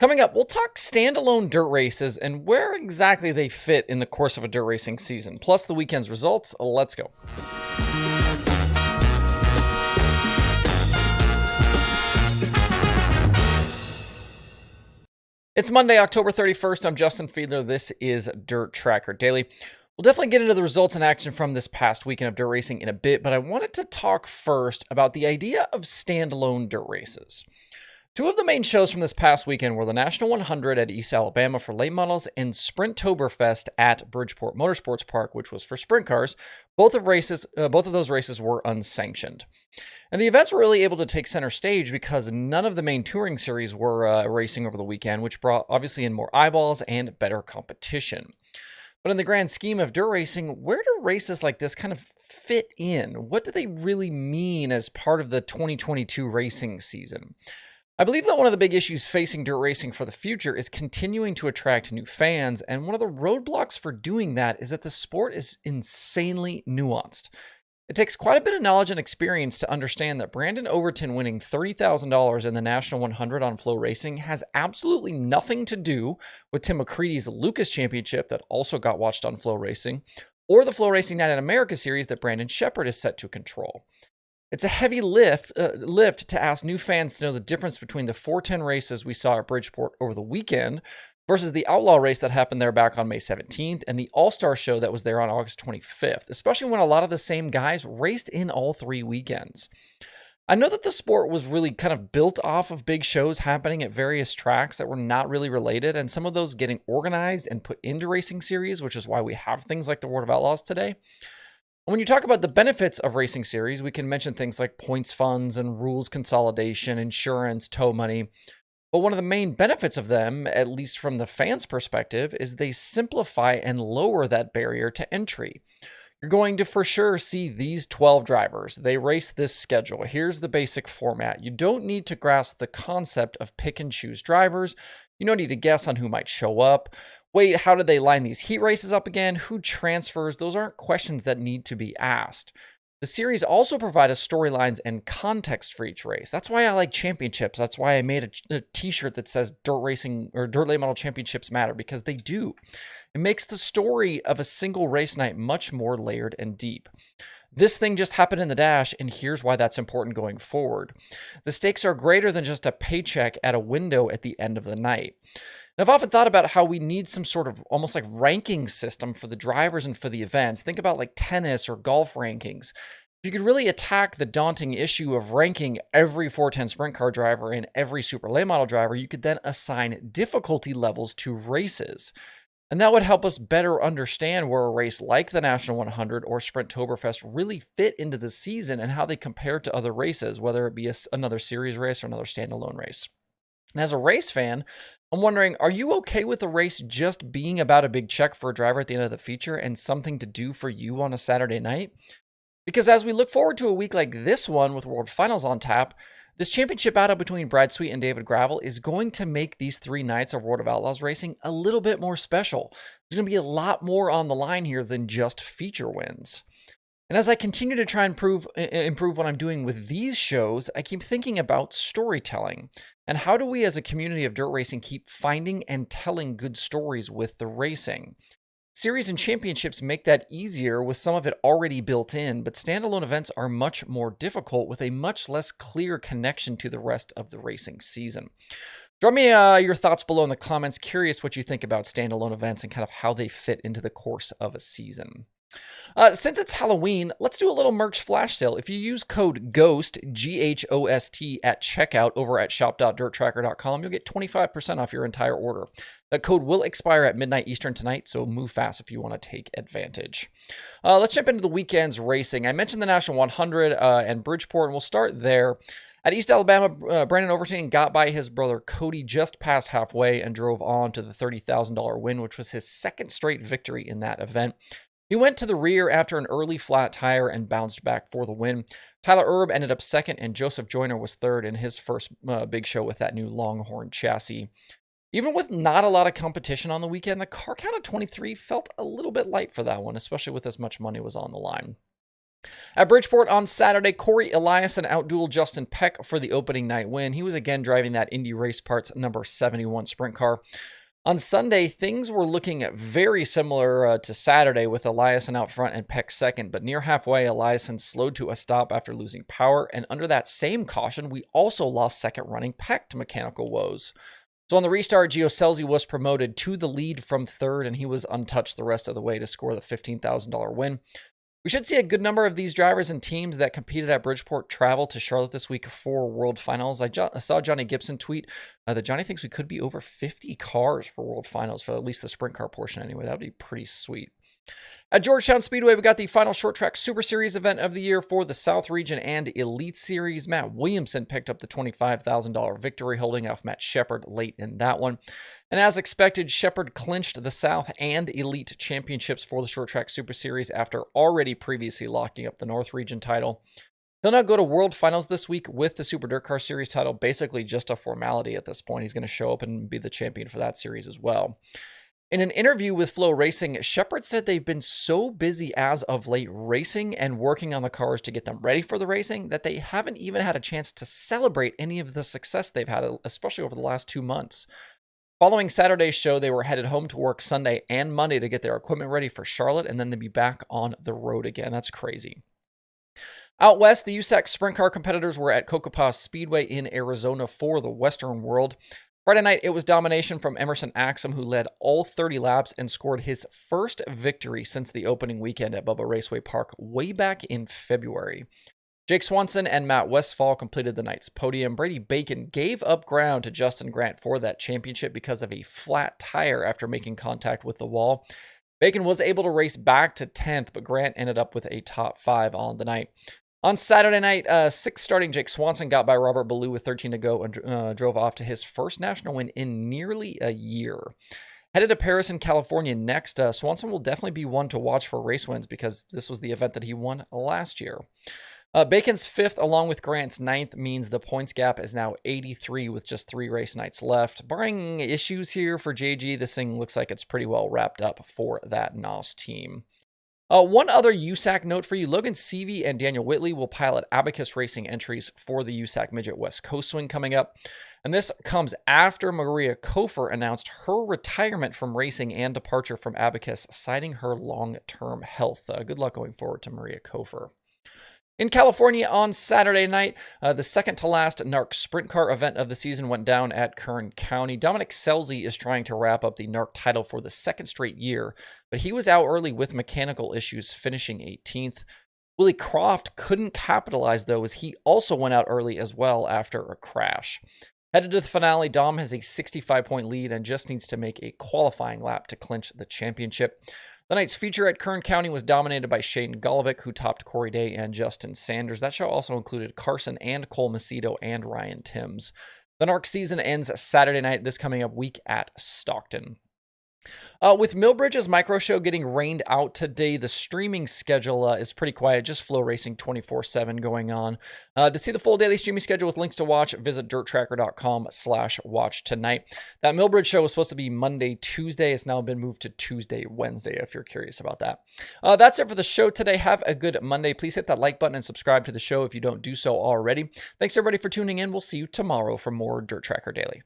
Coming up, we'll talk standalone dirt races and where exactly they fit in the course of a dirt racing season, plus the weekend's results. Let's go. It's Monday, October 31st. I'm Justin Fiedler. This is Dirt Tracker Daily. We'll definitely get into the results and action from this past weekend of dirt racing in a bit, but I wanted to talk first about the idea of standalone dirt races. Two of the main shows from this past weekend were the National 100 at East Alabama for late models and Sprinttoberfest at Bridgeport Motorsports Park, which was for sprint cars. Both of those races were unsanctioned. And the events were really able to take center stage because none of the main touring series were racing over the weekend, which brought obviously in more eyeballs and better competition. But in the grand scheme of dirt racing, where do races like this kind of fit in? What do they really mean as part of the 2022 racing season? I believe that one of the big issues facing dirt racing for the future is continuing to attract new fans, and one of the roadblocks for doing that is that the sport is insanely nuanced. It takes quite a bit of knowledge and experience to understand that Brandon Overton winning $30,000 in the National 100 on Flow Racing has absolutely nothing to do with Tim McCreadie's Lucas Championship that also got watched on Flow Racing, or the Flow Racing Night in America series that Brandon Shepard is set to control. It's a heavy lift to ask new fans to know the difference between the 410 races we saw at Bridgeport over the weekend versus the Outlaw race that happened there back on May 17th and the All-Star show that was there on August 25th, especially when a lot of the same guys raced in all three weekends. I know that the sport was really kind of built off of big shows happening at various tracks that were not really related, and some of those getting organized and put into racing series, which is why we have things like the World of Outlaws today. When you talk about the benefits of racing series, we can mention things like points funds and rules consolidation, insurance, tow money. But one of the main benefits of them, at least from the fans' perspective, is they simplify and lower that barrier to entry. You're going to for sure see these 12 drivers. They race this schedule. Here's the basic format. You don't need to grasp the concept of pick and choose drivers. You don't need to guess on who might show up. Wait, how did they line these heat races up again? Who transfers? Those aren't questions that need to be asked. The series also provide us storylines and context for each race. That's why I like championships. That's why I made a t-shirt that says dirt racing or dirt late model championships matter, because they do. It makes the story of a single race night much more layered and deep. This thing just happened in the dash, and here's why that's important going forward. The stakes are greater than just a paycheck at a window at the end of the night. Now, I've often thought about how we need some sort of almost like ranking system for the drivers and for the events. Think about like tennis or golf rankings. If you could really attack the daunting issue of ranking every 410 sprint car driver and every super late model driver, you could then assign difficulty levels to races. And that would help us better understand where a race like the National 100 or Sprinttoberfest really fit into the season and how they compare to other races, whether it be another series race or another standalone race. And as a race fan, I'm wondering, are you okay with the race just being about a big check for a driver at the end of the feature and something to do for you on a Saturday night? Because as we look forward to a week like this one with World Finals on tap, this championship battle between Brad Sweet and David Gravel is going to make these 3 nights of World of Outlaws racing a little bit more special. There's going to be a lot more on the line here than just feature wins. And as I continue to try and improve what I'm doing with these shows, I keep thinking about storytelling. And how do we as a community of dirt racing keep finding and telling good stories with the racing? Series and championships make that easier with some of it already built in, but standalone events are much more difficult with a much less clear connection to the rest of the racing season. Drop me your thoughts below in the comments. Curious what you think about standalone events and kind of how they fit into the course of a season. Since it's Halloween, let's do a little merch flash sale. If you use code GHOST, GHOST, at checkout over at shop.dirttracker.com, you'll get 25% off your entire order. That code will expire at midnight Eastern tonight, so move fast if you want to take advantage. Let's jump into the weekend's racing. I mentioned the National 100 and Bridgeport, and we'll start there. At East Alabama, Brandon Overton got by his brother Cody just past halfway and drove on to the $30,000 win, which was his second straight victory in that event. He went to the rear after an early flat tire and bounced back for the win. Tyler Erb ended up second, and Joseph Joyner was third in his first big show with that new Longhorn chassis. Even with not a lot of competition on the weekend, the car count of 23 felt a little bit light for that one, especially with as much money was on the line. At Bridgeport on Saturday, Cory Eliason outdueled Justin Peck for the opening night win. He was again driving that Indy Race Parts number 71 sprint car. On Sunday, things were looking very similar to Saturday with Eliason out front and Peck second, but near halfway, Eliason slowed to a stop after losing power, and under that same caution, we also lost second running Peck to mechanical woes. So on the restart, Gio Scelzi was promoted to the lead from third, and he was untouched the rest of the way to score the $15,000 win. We should see a good number of these drivers and teams that competed at Bridgeport travel to Charlotte this week for World Finals. I saw Johnny Gibson tweet that Johnny thinks we could be over 50 cars for World Finals, for at least the sprint car portion anyway. That would be pretty sweet. At Georgetown Speedway, we got the final short track Super Series event of the year for the South Region and Elite Series. Matt Williamson picked up the $25,000 victory, holding off Matt Shepard late in that one. And as expected, Shepard clinched the South and Elite Championships for the short track Super Series after already previously locking up the North Region title. He'll now go to World Finals this week with the Super Dirt Car Series title, basically just a formality at this point. He's going to show up and be the champion for that series as well. In an interview with Flow Racing, Shepard said they've been so busy as of late racing and working on the cars to get them ready for the racing that they haven't even had a chance to celebrate any of the success they've had, especially over the last 2 months. Following Saturday's show, they were headed home to work Sunday and Monday to get their equipment ready for Charlotte, and then they'd be back on the road again. That's crazy. Out west, the USAC sprint car competitors were at Cocopos Speedway in Arizona for the Western World. Friday night, it was domination from Emerson Axum, who led all 30 laps and scored his first victory since the opening weekend at Bubba Raceway Park way back in February. Jake Swanson and Matt Westfall completed the night's podium. Brady Bacon gave up ground to Justin Grant for that championship because of a flat tire after making contact with the wall. Bacon was able to race back to 10th, but Grant ended up with a top 5 on the night. On Saturday night, 6th starting Jake Swanson got by Robert Ballou with 13 to go and drove off to his first national win in nearly a year. Headed to Paris in California next, Swanson will definitely be one to watch for race wins because this was the event that he won last year. Bacon's 5th along with Grant's 9th means the points gap is now 83 with just 3 race nights left. Barring issues here for JG, this thing looks like it's pretty well wrapped up for that NOS team. One other USAC note for you, Logan Seavey and Daniel Whitley will pilot Abacus Racing entries for the USAC Midget West Coast Swing coming up. And this comes after Maria Kofer announced her retirement from racing and departure from Abacus, citing her long-term health. Good luck going forward to Maria Kofer. In California on Saturday night, the second-to-last NARC sprint car event of the season went down at Kern County. Dominic Scelzi is trying to wrap up the NARC title for the second straight year, but he was out early with mechanical issues, finishing 18th. Willie Croft couldn't capitalize, though, as he also went out early as well after a crash. Headed to the finale, Dom has a 65-point lead and just needs to make a qualifying lap to clinch the championship. The night's feature at Kern County was dominated by Shane Golovic, who topped Corey Day and Justin Sanders. That show also included Carson and Cole Macedo and Ryan Timms. The NARC season ends Saturday night this coming up week at Stockton. With Millbridge's micro show getting rained out today, the streaming schedule is pretty quiet. Just Flow Racing 24/7 going on. To see the full daily streaming schedule with links to watch, visit dirttracker.com/watch tonight. That Millbridge show was supposed to be Monday, Tuesday. It's now been moved to Tuesday, Wednesday, if you're curious about that. That's it for the show today. Have a good Monday. Please hit that like button and subscribe to the show if you don't do so already. Thanks everybody for tuning in. We'll see you tomorrow for more Dirt Tracker Daily.